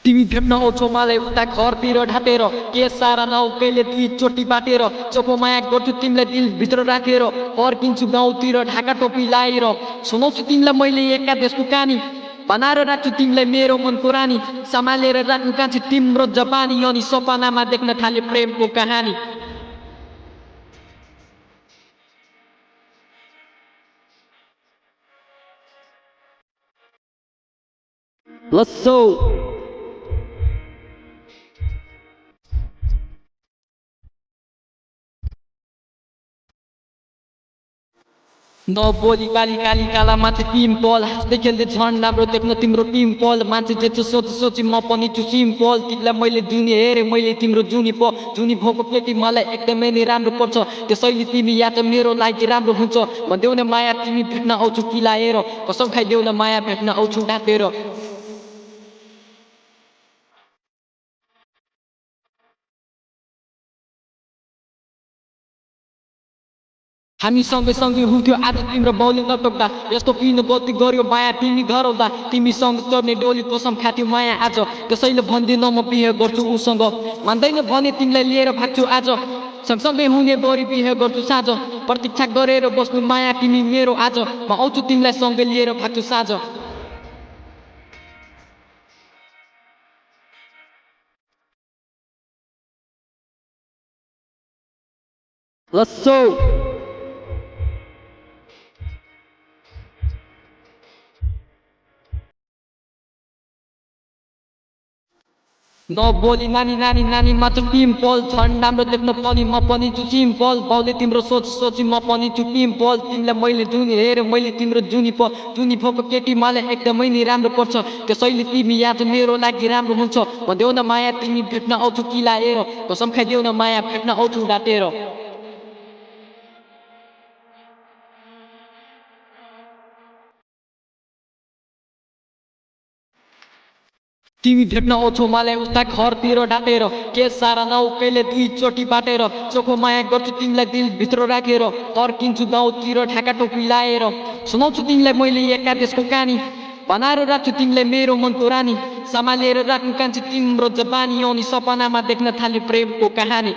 तिमी भेट्न आउँछौ मलाई उता घरतिर ढाँटेर के सारा नाउ कहिले दुई चोटि बाटेर चोखो माया गर्छु तिमीलाई दिलभित्र राखेर फर्किन्छु गाउँतिर ढाका टोपी लाएर सुनाउँछु तिमीलाई मैले एका देशको कहानी बनाएर राख्छु तिमीलाई मेरो मनको रानी सम्हालेर राख्नु कान्छु तिम्रो जपानी अनि सपनामा देख्न थाले प्रेमको कहानी लस्सो नबोली काली काली काला माथि पिम्पल हाँस्दै खेल्दै झन् राम्रो देख्न तिम्रो पिम्पल मान्छे जे छ सोची सोची म पनि छु सिम्पल तिमीलाई मैले जुनी हेरेँ मैले तिम्रो जुनी जुनी भएको केटी मलाई एकदमै नै राम्रो पर्छ त्यसैले तिमी या त मेरो लागि राम्रो हुन्छ भनिदेऊ न माया तिमी भेट्न आउँछु कि लाएर कसम खाइदेऊ न माया भेट्न आउँछु डाँटेर हामी सँगै हुन्थ्यो आज तिम्रो बाउले नटोक्दा यस्तो किन गल्ती गर्यो माया तिमी धराउँदा तिमीसँग चढ्ने डोली कसम खाथ्यो माया आज त्यसैले भन्दिनँ म बिहे गर्छु उसँग मान्दैन भने तिमीलाई लिएर भाग्छु आज सँगसँगै हुने गरी बिहे गर्छु साँझ प्रतीक्षा गरेर बस्नु माया तिमी मेरो आज म आउँछु तिमीलाई सँगै लिएर भाग्छु साँझ लस्सो नबोली नानी नानी नानी मात्र पिम्पल झन् राम्रो देख्न पनि म पनि छु सिम्पल बाउले तिम्रो सोच सोची म पनि छु पिम्पल तिमीलाई मैले जुनी हेरेँ मैले तिम्रो जुनी भएको केटी मलाई एकदमै नै राम्रो पर्छ त्यसैले तिमी या त मेरो लागि राम्रो हुन्छ भनिदेऊ न माया तिमी भेट्न आउँछु कि लाएर कसम खाइदेऊ न माया भेट्न आउँछु डाँटेर तिमी भेट्न आउँछौ मलाई उता घरतिर ढाँटेर के सारा नाउ कहिले दुई चोटि बाटेर चोखो माया गर्छु तिमीलाई दिलभित्र राखेर फर्किन्छु गाउँतिर ढाका टोपी लाएर सुनाउँछु तिमीलाई मैले एका देशको कहानी बनाएर राख्छु तिमीलाई मेरो मनको रानी सम्हालेर राख्नु कान्छु तिम्रो जबानी अनि सपनामा देख्न थाले प्रेमको कहानी